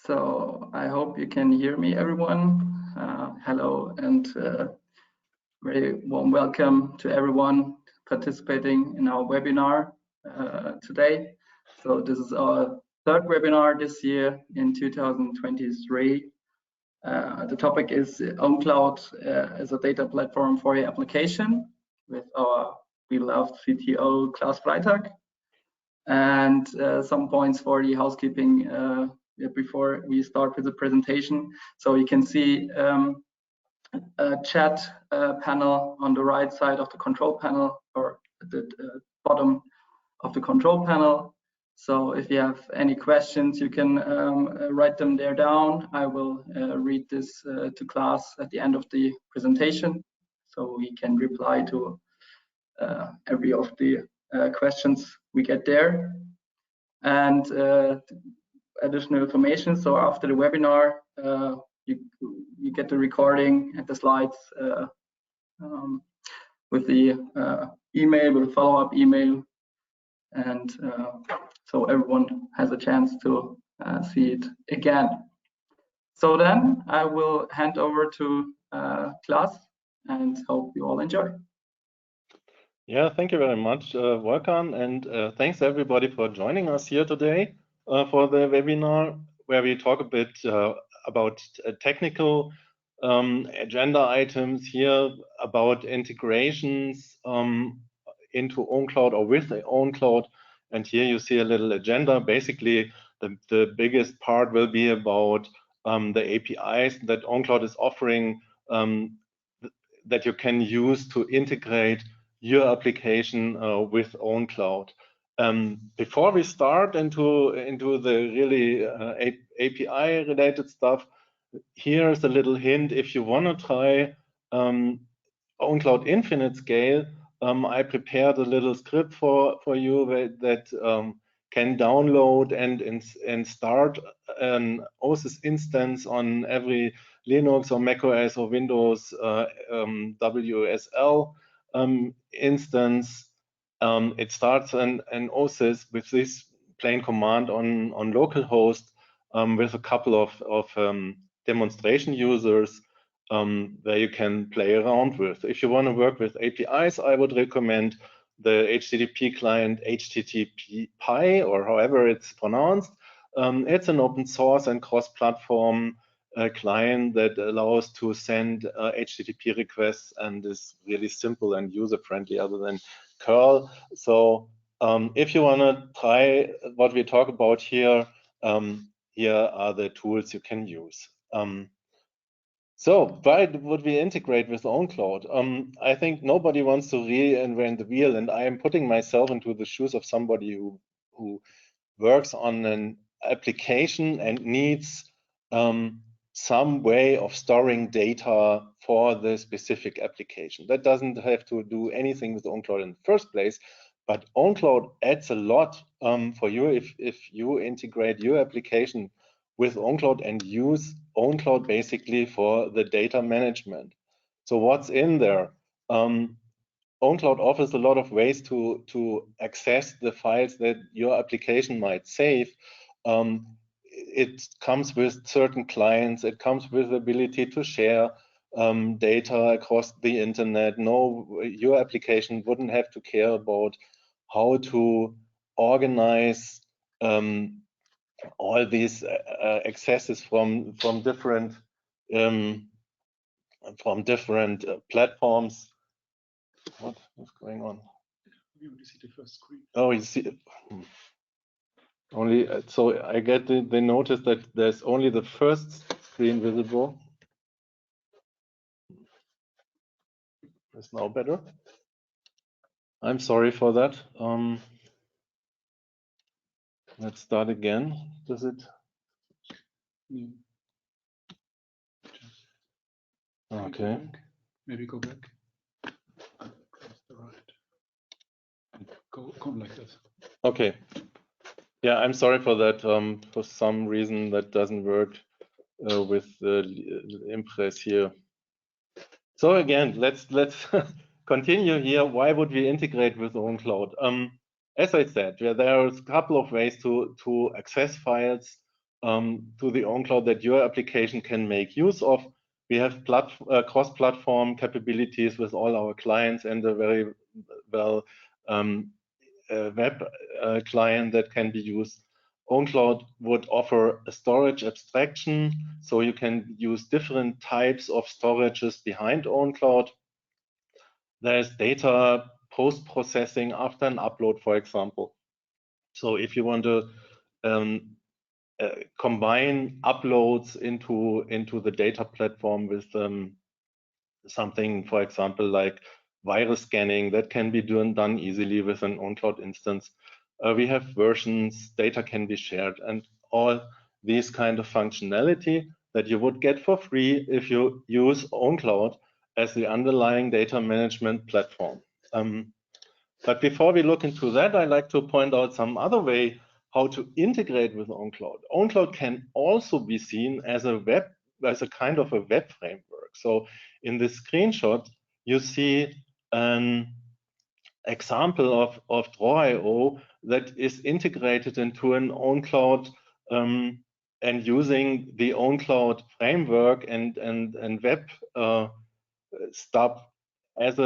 So I hope you can hear me, everyone. Hello and very warm welcome to everyone participating in our webinar today. So this is our third webinar this year in 2023. The topic is ownCloud as a data platform for your application with our beloved CTO Klaus Freitag. And some points for the housekeeping before we start with the presentation. So you can see a chat panel on the right side of the control panel, or at the bottom of the control panel. So if you have any questions, you can write them there down. I will read this to class at the end of the presentation, so we can reply to every of the questions we get there. And additional information. So after the webinar, you get the recording and the slides with the email, with a follow-up email, and so everyone has a chance to see it again. So then I will hand over to Klaus and hope you all enjoy. Yeah, thank you very much, Volkan, and thanks everybody for joining us here today for the webinar, where we talk a bit about technical agenda items here, about integrations into ownCloud or with the ownCloud. And here you see a little agenda. Basically, the biggest part will be about the APIs that ownCloud is offering that you can use to integrate your application with ownCloud. Before we start into the really API related stuff, here's a little hint. If you want to try ownCloud Infinite Scale, I prepared a little script for you that can download and start an OSIS instance on every Linux or macOS or Windows WSL instance. It starts an OSIS with this plain command on localhost with a couple of demonstration users where you can play around with. If you want to work with APIs, I would recommend the HTTP client HTTP or however it's pronounced. It's an open source and cross-platform client that allows to send HTTP requests and is really simple and user-friendly other than curl. So if you want to try what we talk about here, here are the tools you can use. So why would we integrate with ownCloud? I think nobody wants to reinvent the wheel, and I am putting myself into the shoes of somebody who works on an application and needs some way of storing data for the specific application. That doesn't have to do anything with ownCloud in the first place, but ownCloud adds a lot for you if you integrate your application with ownCloud and use ownCloud basically for the data management. So what's in there? ownCloud offers a lot of ways to access the files that your application might save. It comes with certain clients. It comes with the ability to share data across the internet. No, your application wouldn't have to care about how to organize all these accesses from different platforms. What's going on? You only see the first screen. Oh, you see. Only so I get the notice that there's only the first screen visible. It's now better. I'm sorry for that. Let's start again. Does it? Okay. Maybe go back. Press the right. Go like this. Okay. Yeah, I'm sorry for that. For some reason that doesn't work with the Impress here. So again, let's continue here. Why would we integrate with ownCloud? As I said, there are a couple of ways to access files to the ownCloud that your application can make use of. We have cross-platform capabilities with all our clients and a very well web client that can be used. ownCloud would offer a storage abstraction, so you can use different types of storages behind ownCloud. There's data post-processing after an upload, for example. So if you want to combine uploads into the data platform with something, for example, like virus scanning, that can be done easily with an ownCloud instance. We have versions, data can be shared, and all these kind of functionality that you would get for free if you use ownCloud as the underlying data management platform. But before we look into that, I'd like to point out some other way how to integrate with ownCloud. ownCloud can also be seen as a kind of a web framework. So in this screenshot, you see an example of Draw.io that is integrated into an ownCloud and using the ownCloud framework and web stuff as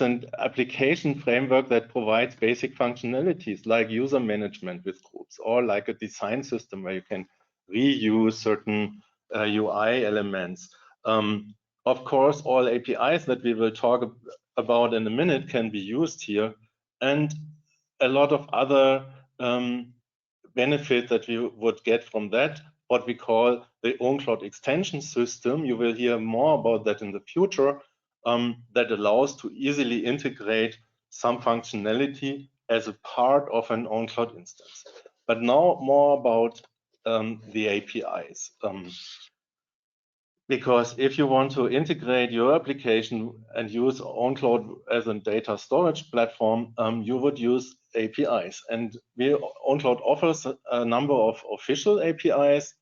an application framework that provides basic functionalities like user management with groups, or like a design system where you can reuse certain UI elements. Of course, all APIs that we will talk about in a minute can be used here, and a lot of other benefits that you would get from that, what we call the ownCloud extension system. You will hear more about that in the future. That allows to easily integrate some functionality as a part of an ownCloud instance. But now more about the APIs. Because if you want to integrate your application and use ownCloud as a data storage platform, you would use APIs. And ownCloud offers a number of official APIs.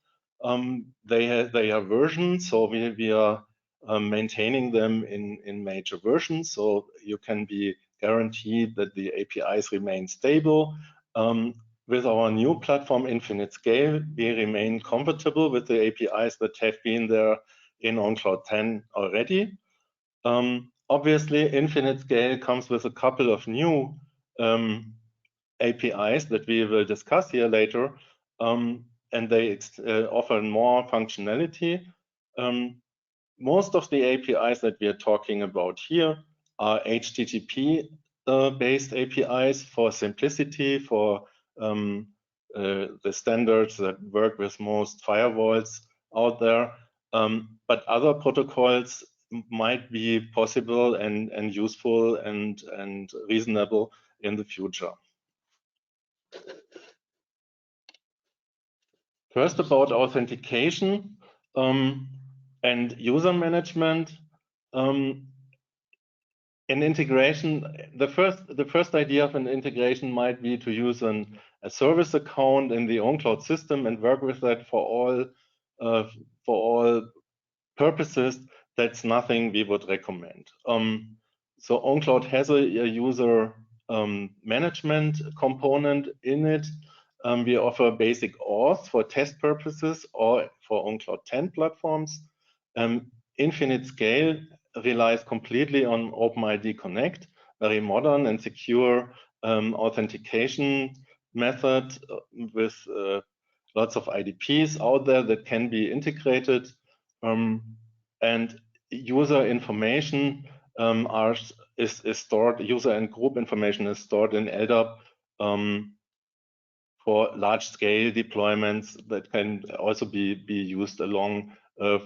They are versions, so we are maintaining them in major versions, so you can be guaranteed that the APIs remain stable. With our new platform, Infinite Scale, we remain compatible with the APIs that have been there in ownCloud 10 already. Obviously, Infinite Scale comes with a couple of new APIs that we will discuss here later, and they offer more functionality. Most of the APIs that we are talking about here are HTTP-based APIs for simplicity, for the standards that work with most firewalls out there. But other protocols might be possible and useful and reasonable in the future. First, about authentication and user management. In integration, the first idea of an integration might be to use a service account in the ownCloud system and work with that for all purposes. That's nothing we would recommend. So ownCloud has a user management component in it. We offer basic auth for test purposes or for ownCloud 10 platforms. Infinite Scale relies completely on OpenID Connect, very modern and secure authentication method with lots of IDPs out there that can be integrated. And user information is stored, user and group information is stored in LDAP for large-scale deployments that can also be used along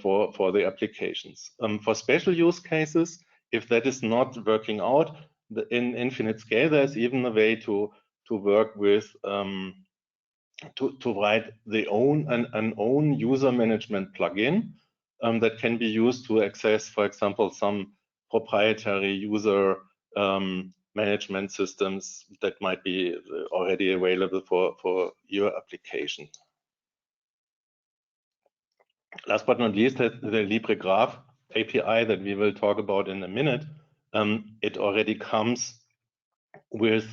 for the applications. For special use cases, if that is not working out, in Infinite Scale, there's even a way to work with to write an own user management plugin that can be used to access, for example, some proprietary user management systems that might be already available for your application. Last but not least, the LibreGraph API that we will talk about in a minute. It already comes with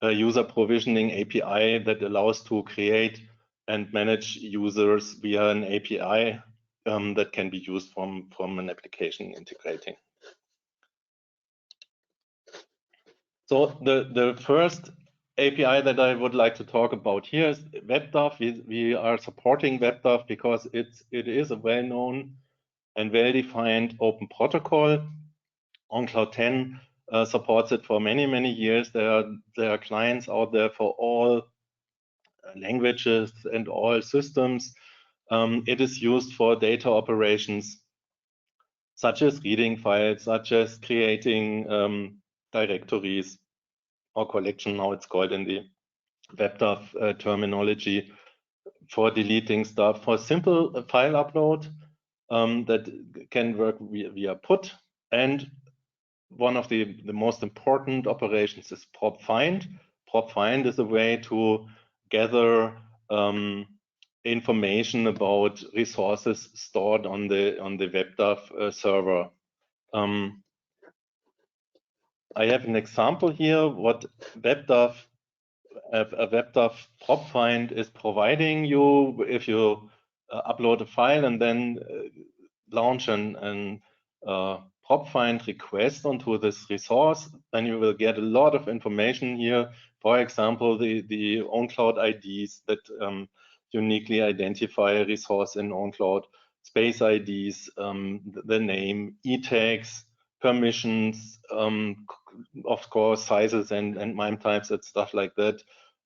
user provisioning API that allows to create and manage users via an API that can be used from an application integrating. So the first API that I would like to talk about here is WebDAV. We are supporting WebDAV because it is a well-known and well-defined open protocol. ownCloud 10 supports it for many years. There are clients out there for all languages and all systems. It is used for data operations, such as reading files, such as creating directories or collection, how it's called in the WebDAV terminology, for deleting stuff, for simple file upload that can work via put. And one of the most important operations is prop find. Prop find is a way to gather information about resources stored on the WebDAV server. I have an example here what WebDAV, a WebDAV prop find is providing you. If you upload a file and then launch an prop find request onto this resource, then you will get a lot of information here. For example, the ownCloud IDs that uniquely identify a resource in ownCloud, space IDs, the name, e-tags, permissions, of course, sizes and MIME types and stuff like that.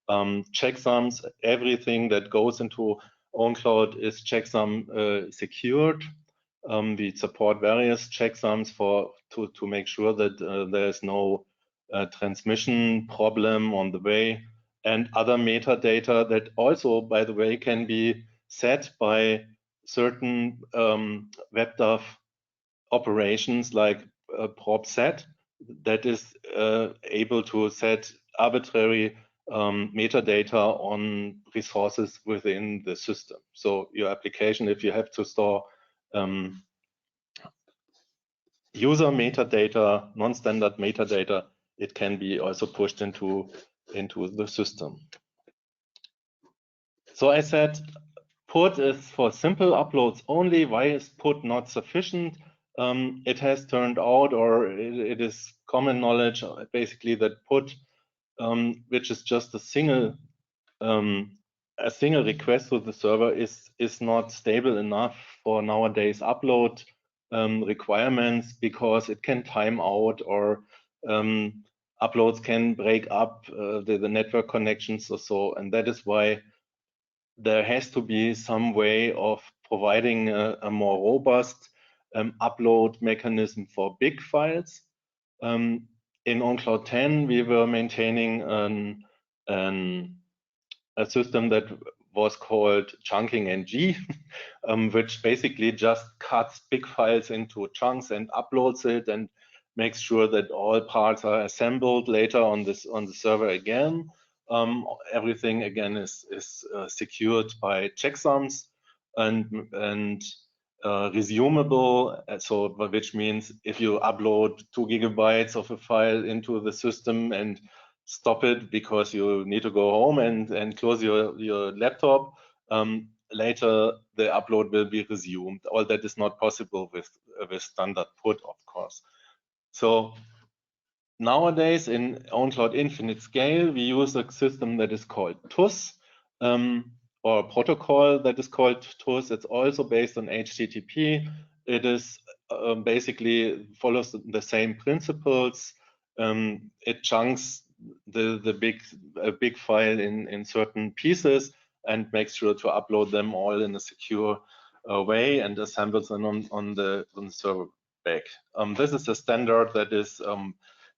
Checksums, everything that goes into ownCloud is checksum secured. We support various checksums to make sure that there's no transmission problem on the way, and other metadata that also, by the way, can be set by certain WebDAV operations like prop set that is able to set arbitrary metadata on resources within the system. So your application, if you have to store user metadata, non-standard metadata, it can be also pushed into the system. So I said put is for simple uploads only. Why is put not sufficient? It has turned out, or it is common knowledge, basically, that put, which is just a single request to the server, is not stable enough for nowadays upload requirements, because it can time out, or uploads can break up the network connections or so, and that is why there has to be some way of providing a more robust upload mechanism for big files. In ownCloud 10, we were maintaining a system that was called chunking NG, which basically just cuts big files into chunks and uploads it and makes sure that all parts are assembled later on the server again. Everything again is secured by checksums and resumable. So, which means if you upload 2 GB of a file into the system and stop it because you need to go home and close your laptop, later the upload will be resumed. All that is not possible with standard put, of course. So nowadays in ownCloud Infinite Scale, we use a system that is called TUS, or a protocol that is called TUS. It's also based on HTTP. It is basically follows the same principles. It chunks the big file in certain pieces and makes sure to upload them all in a secure way and assembles them on the server back. This is a standard that is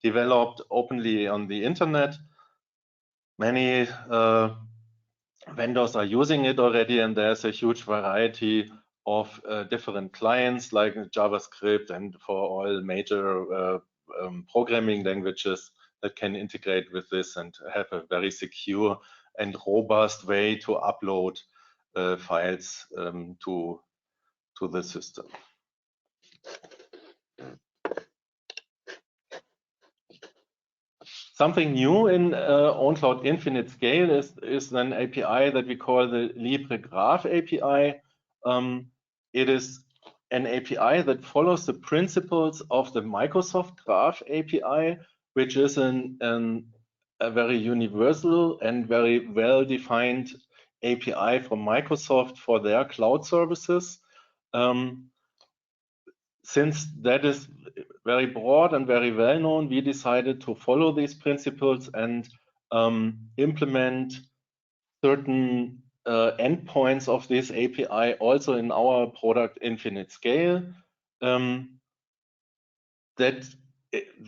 developed openly on the internet. Many vendors are using it already, and there's a huge variety of different clients like JavaScript and for all major programming languages that can integrate with this and have a very secure and robust way to upload files to the system. Something new in ownCloud Infinite Scale is an API that we call the LibreGraph API. It is an API that follows the principles of the Microsoft Graph API, which is a very universal and very well-defined API from Microsoft for their cloud services. Since that is very broad and very well known, we decided to follow these principles and implement certain endpoints of this API also in our product Infinite Scale.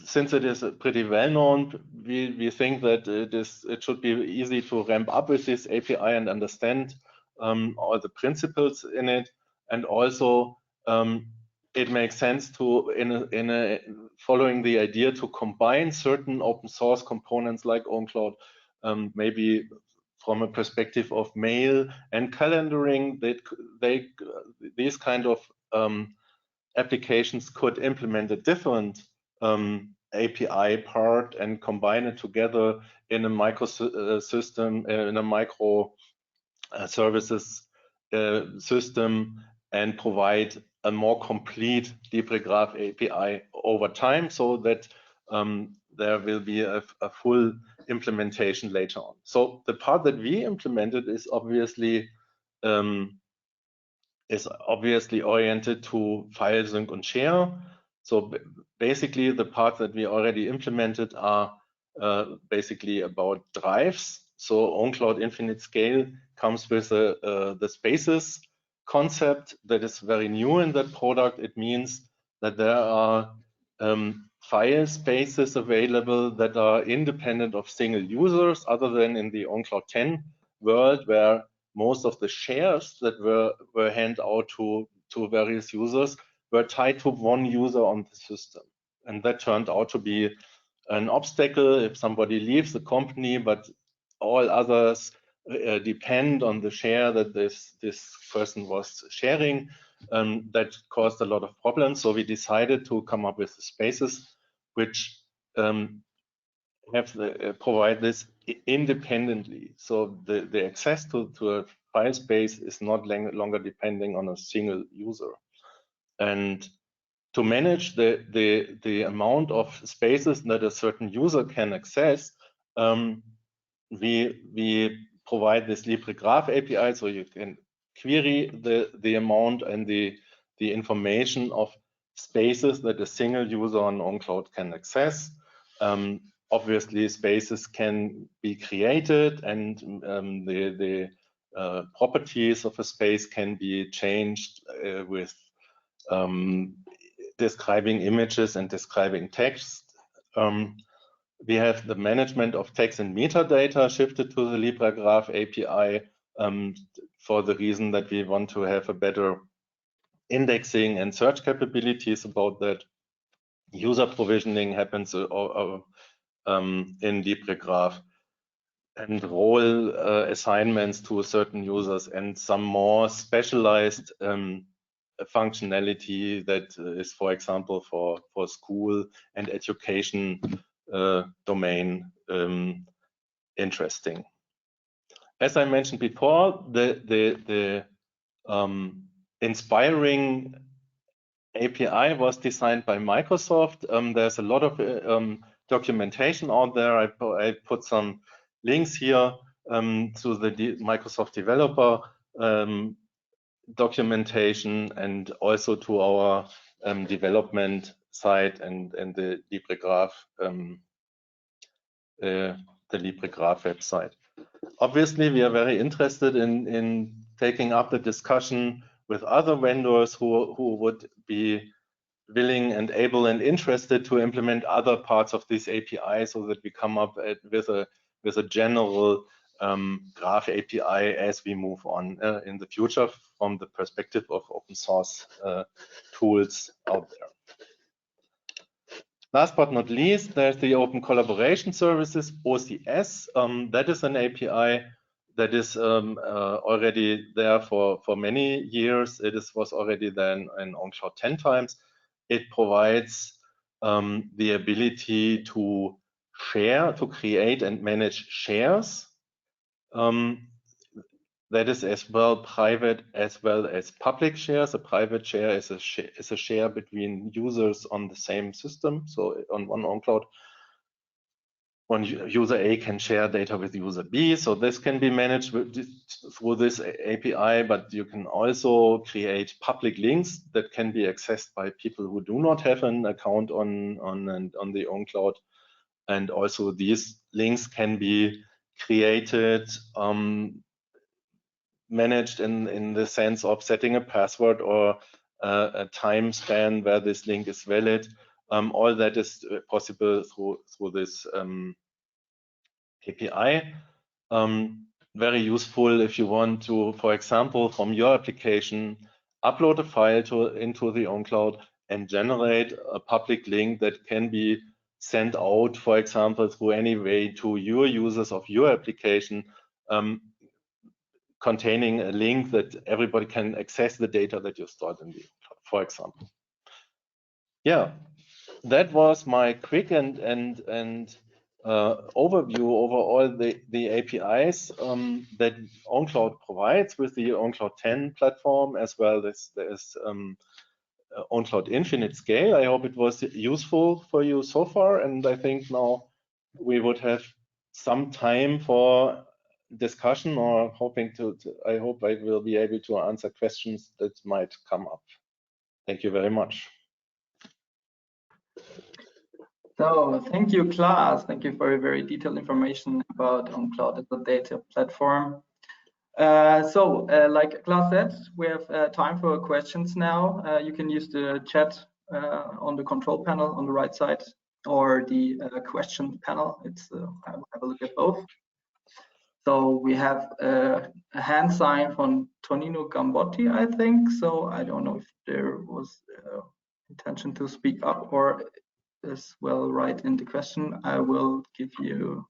Since it is pretty well known, we think that it should be easy to ramp up with this API and understand all the principles in it, and also it makes sense to, following the idea to combine certain open source components like ownCloud, maybe from a perspective of mail and calendaring, these kind of applications could implement a different API part and combine it together in a microsystem, in a micro services system, and provide a more complete LibreGraph API over time, so that there will be a full implementation later on. So the part that we implemented is obviously oriented to file sync and share. So basically, the parts that we already implemented are basically about drives. So ownCloud Infinite Scale comes with the spaces concept that is very new in that product. It means that there are file spaces available that are independent of single users, other than in the ownCloud 10 world, where most of the shares that were handed out to various users were tied to one user on the system. And that turned out to be an obstacle if somebody leaves the company, but all others depend on the share that this person was sharing. That caused a lot of problems. So we decided to come up with spaces which provide this independently. So the access to a file space is not longer depending on a single user. And to manage the amount of spaces that a certain user can access, we provide this LibreGraph API, so you can query the amount and the information of spaces that a single user on ownCloud can access. Obviously, spaces can be created, and the properties of a space can be changed with describing images and describing text. We have the management of text and metadata shifted to the LibreGraph API for the reason that we want to have a better indexing and search capabilities about that. User provisioning happens in LibreGraph, and role assignments to certain users, and some more specialized functionality that is, for example, for school and education domain interesting. As I mentioned before, the inspiring API was designed by Microsoft. There's a lot of documentation out there. I put some links here to the Microsoft developer documentation, and also to our development site and the LibreGraph website. Obviously, we are very interested in taking up the discussion with other vendors who would be willing and able and interested to implement other parts of this API, so that we come up with a general graph API as we move on in the future from the perspective of open source tools out there. Last but not least, there's the Open Collaboration Services, OCS. That is an API that is already there for many years. It was already there in ownCloud 10 times. It provides the ability to create and manage shares. That is as well private as well as public shares. A private share is a share between users on the same system. So on one ownCloud, one user A can share data with user B. So this can be managed through this API, but you can also create public links that can be accessed by people who do not have an account on the ownCloud. And also these links can be created, managed in the sense of setting a password or a time span where this link is valid. All that is possible through this API. Very useful if you want to, for example, from your application, upload a file into the ownCloud and generate a public link that can be sent out, for example, through any way to your users of your application, containing a link that everybody can access the data that you stored in the cloud, for example. Yeah, that was my quick and overview over all the APIs that ownCloud provides with the ownCloud 10 platform, as well as there's ownCloud Infinite Scale. I hope it was useful for you so far, and I think now we would have some time for discussion, or I hope I will be able to answer questions that might come up. Thank you very much. So thank you, Klaas. Thank you for a very detailed information about ownCloud as a data platform. Like Klaas said, we have time for questions now. You can use the chat on the control panel on the right side, or the question panel. I will have a look at both. So we have a hand sign from Tonino Gambotti, I think. So I don't know if there was intention to speak up or as well write in the question. I will give you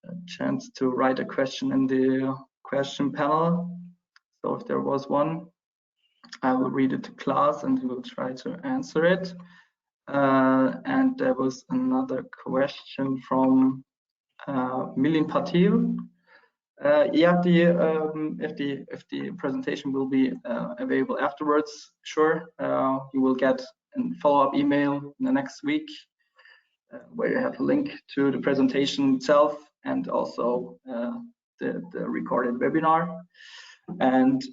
a chance to write a question in the question panel. So if there was one, I will read it to Klaas and he will try to answer it. And there was another question from Milin Patil. Yeah, if the presentation will be available afterwards, sure, you will get a follow-up email in the next week where you have a link to the presentation itself and also the recorded webinar. And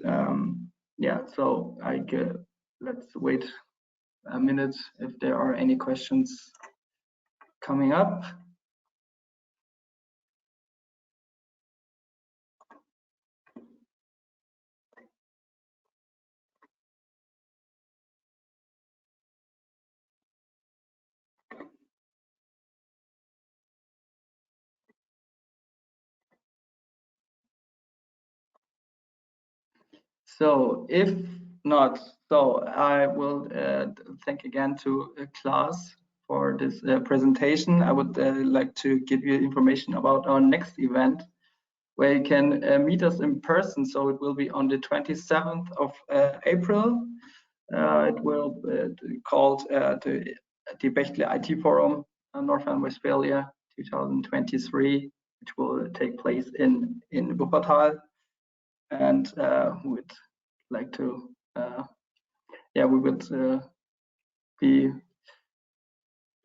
yeah, so let's wait a minute if there are any questions coming up. So if not, so I will thank again to Klaas for this presentation. I would like to give you information about our next event, where you can meet us in person. So it will be on the 27th of April. It will be called the Bechtle IT Forum, North Rhine-Westphalia 2023, which will take place in Wuppertal. And we would like to, yeah, we would be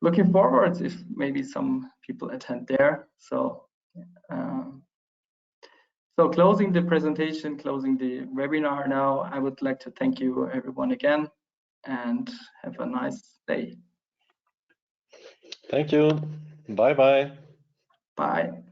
looking forward if maybe some people attend there. So, so closing the presentation, closing the webinar now, I would like to thank you everyone again and have a nice day. Thank you. Bye-bye. Bye.